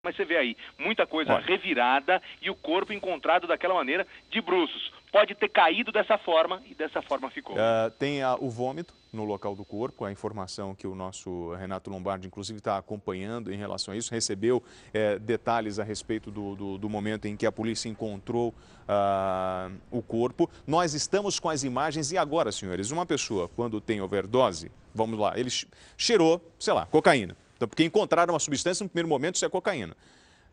Mas você vê aí, muita coisa revirada e o corpo encontrado daquela maneira, de bruços. Pode ter caído dessa forma e dessa forma ficou. Tem o vômito no local do corpo, a informação que o nosso Renato Lombardi, inclusive, está acompanhando em relação a isso, recebeu detalhes a respeito do momento em que a polícia encontrou o corpo. Nós estamos com as imagens e agora, senhores, uma pessoa, quando tem overdose, vamos lá, ele cheirou, sei lá, cocaína. Então, porque encontraram uma substância, no primeiro momento, isso é cocaína.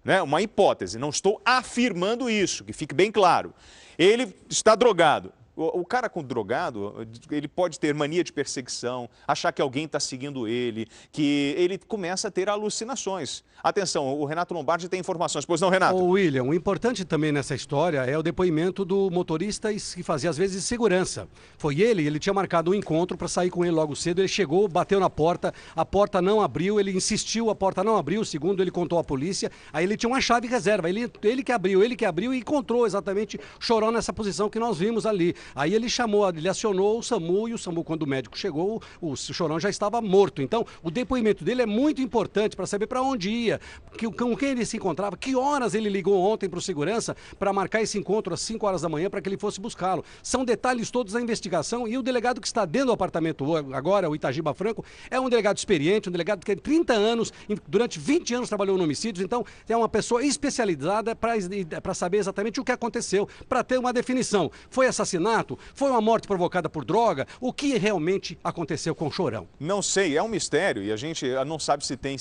Né? Uma hipótese, não estou afirmando isso, que fique bem claro. Ele está drogado. O cara com drogado, ele pode ter mania de perseguição, achar que alguém está seguindo ele, que ele começa a ter alucinações. Atenção, o Renato Lombardi tem informações. Pois não, Renato? Ô, William, o importante também nessa história é o depoimento do motorista que fazia às vezes segurança. Foi ele tinha marcado um encontro para sair com ele logo cedo, ele chegou, bateu na porta, a porta não abriu, ele insistiu, a porta não abriu, segundo ele contou à polícia, aí ele tinha uma chave reserva, ele que abriu e encontrou exatamente o Chorão nessa posição que nós vimos ali. Aí ele acionou o SAMU e o SAMU, quando o médico chegou, o Chorão já estava morto. Então, o depoimento dele é muito importante para saber para onde ia, com quem ele se encontrava, que horas ele ligou ontem para o segurança para marcar esse encontro às 5 horas da manhã para que ele fosse buscá-lo. São detalhes todos da investigação e o delegado que está dentro do apartamento agora, o Itagiba Franco, é um delegado experiente, um delegado que tem 30 anos, durante 20 anos trabalhou em homicídios, então é uma pessoa especializada para saber exatamente o que aconteceu, para ter uma definição. Foi assassinato? Foi uma morte provocada por droga? O que realmente aconteceu com o Chorão? Não sei, é um mistério e a gente não sabe se tem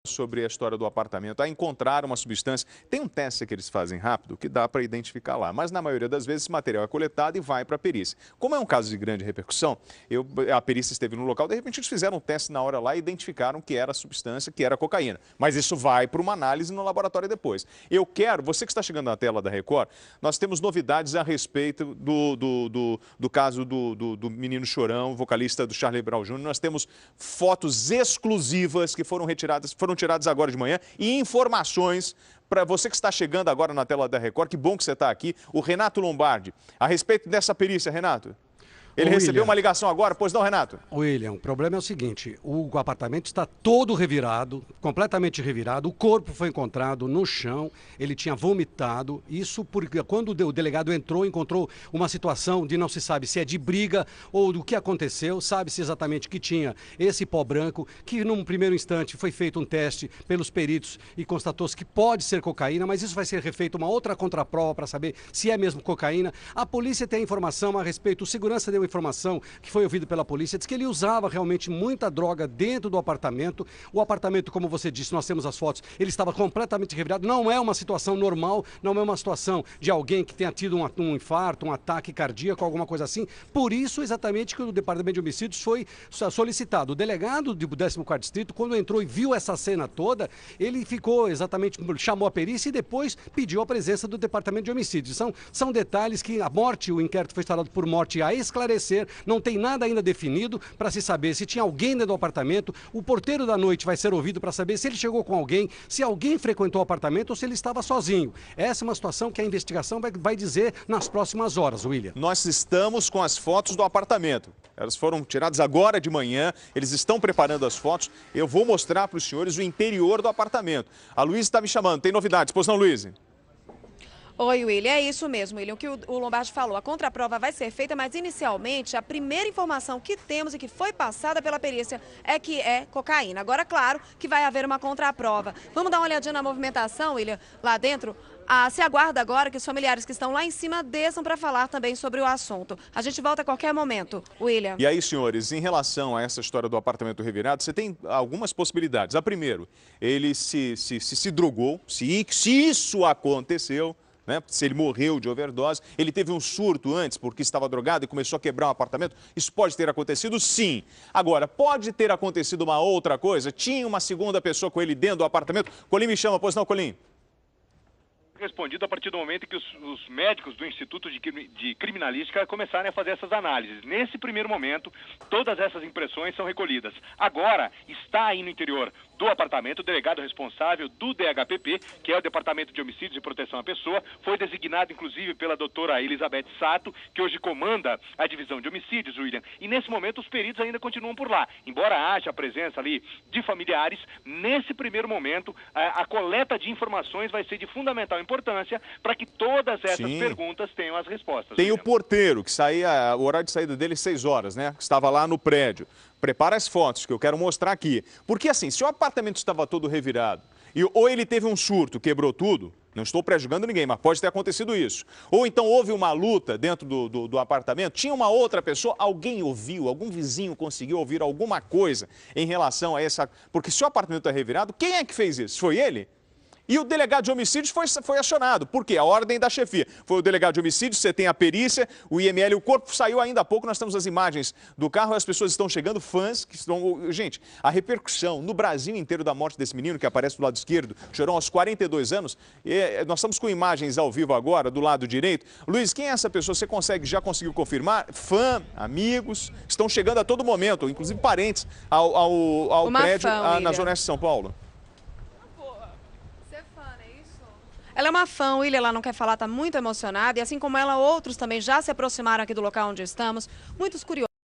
sobre a história do apartamento, a encontrar uma substância. Tem um teste que eles fazem rápido que dá para identificar lá, mas na maioria das vezes esse material é coletado e vai para a perícia. Como é um caso de grande repercussão, a perícia esteve no local, de repente eles fizeram um teste na hora lá e identificaram que era a substância, que era cocaína. Mas isso vai para uma análise no laboratório depois. Você que está chegando na tela da Record, nós temos novidades a respeito do caso do menino Chorão, vocalista do Charlie Brown Jr. Nós temos fotos exclusivas que foram tiradas agora de manhã e informações para você que está chegando agora na tela da Record. Que bom que você está aqui. O Renato Lombardi, a respeito dessa perícia, Renato. Ele recebeu uma ligação agora, pois não, Renato? William, o problema é o seguinte, o apartamento está todo revirado, completamente revirado, o corpo foi encontrado no chão, ele tinha vomitado, isso porque quando o delegado encontrou uma situação de não se sabe se é de briga ou do que aconteceu, sabe-se exatamente que tinha esse pó branco, que num primeiro instante foi feito um teste pelos peritos e constatou-se que pode ser cocaína, mas isso vai ser refeito uma outra contraprova para saber se é mesmo cocaína. A polícia tem informação a respeito, o segurança deu informação que foi ouvido pela polícia, diz que ele usava realmente muita droga dentro do apartamento. O apartamento, como você disse, nós temos as fotos, ele estava completamente revirado. Não é uma situação normal, não é uma situação de alguém que tenha tido um infarto, um ataque cardíaco, alguma coisa assim. Por isso, exatamente, que o Departamento de Homicídios foi solicitado. O delegado do 14º Distrito, quando entrou e viu essa cena toda, ele ficou exatamente, chamou a perícia e depois pediu a presença do Departamento de Homicídios. São detalhes que a morte, o inquérito foi instaurado por morte a esclarecer, não tem nada ainda definido para se saber se tinha alguém dentro do apartamento. O porteiro da noite vai ser ouvido para saber se ele chegou com alguém, se alguém frequentou o apartamento ou se ele estava sozinho. Essa é uma situação que a investigação vai dizer nas próximas horas, William. Nós estamos com as fotos do apartamento. Elas foram tiradas agora de manhã, eles estão preparando as fotos. Eu vou mostrar para os senhores o interior do apartamento. A Luísa está me chamando, tem novidades, pois não, Luísa? Oi, William, é isso mesmo, William, o que o Lombardi falou. A contraprova vai ser feita, mas inicialmente a primeira informação que temos e que foi passada pela perícia é que é cocaína. Agora, claro que vai haver uma contraprova. Vamos dar uma olhadinha na movimentação, William, lá dentro? Se aguarda agora que os familiares que estão lá em cima desçam para falar também sobre o assunto. A gente volta a qualquer momento, William. E aí, senhores, em relação a essa história do apartamento revirado, você tem algumas possibilidades. A primeira, ele se drogou, se isso aconteceu, né? Se ele morreu de overdose, ele teve um surto antes porque estava drogado e começou a quebrar um apartamento. Isso pode ter acontecido? Sim. Agora, pode ter acontecido uma outra coisa? Tinha uma segunda pessoa com ele dentro do apartamento? Colim me chama, pois não, Colim? Respondido a partir do momento em que os médicos do Instituto de Criminalística começarem a fazer essas análises. Nesse primeiro momento, todas essas impressões são recolhidas. Agora, está aí no interior do apartamento o delegado responsável do DHPP, que é o Departamento de Homicídios e Proteção à Pessoa, foi designado inclusive pela doutora Elizabeth Sato, que hoje comanda a divisão de homicídios, William. E nesse momento os peritos ainda continuam por lá. Embora haja a presença ali de familiares, nesse primeiro momento a coleta de informações vai ser de fundamental importância para que todas essas perguntas tenham as respostas. Tem o porteiro, que saía, o horário de saída dele 6 horas, né? Que estava lá no prédio. Prepara as fotos que eu quero mostrar aqui. Porque assim, se o apartamento estava todo revirado, ou ele teve um surto, quebrou tudo, não estou prejudicando ninguém, mas pode ter acontecido isso. Ou então houve uma luta dentro do apartamento, tinha uma outra pessoa, alguém ouviu, algum vizinho conseguiu ouvir alguma coisa em relação a essa... Porque se o apartamento está revirado, quem é que fez isso? Foi ele? E o delegado de homicídios foi acionado. Por quê? A ordem da chefia. Foi o delegado de homicídios, você tem a perícia, o IML, o corpo saiu ainda há pouco, nós temos as imagens do carro, as pessoas estão chegando, fãs que estão... Gente, a repercussão no Brasil inteiro da morte desse menino, que aparece do lado esquerdo, chorou aos 42 anos, nós estamos com imagens ao vivo agora, do lado direito. Luiz, quem é essa pessoa? Você já conseguiu confirmar? Fã, amigos, estão chegando a todo momento, inclusive parentes, ao prédio na Zona Oeste de São Paulo. Ela é uma fã, William, ela não quer falar, está muito emocionada. E assim como ela, outros também já se aproximaram aqui do local onde estamos. Muitos curiosos.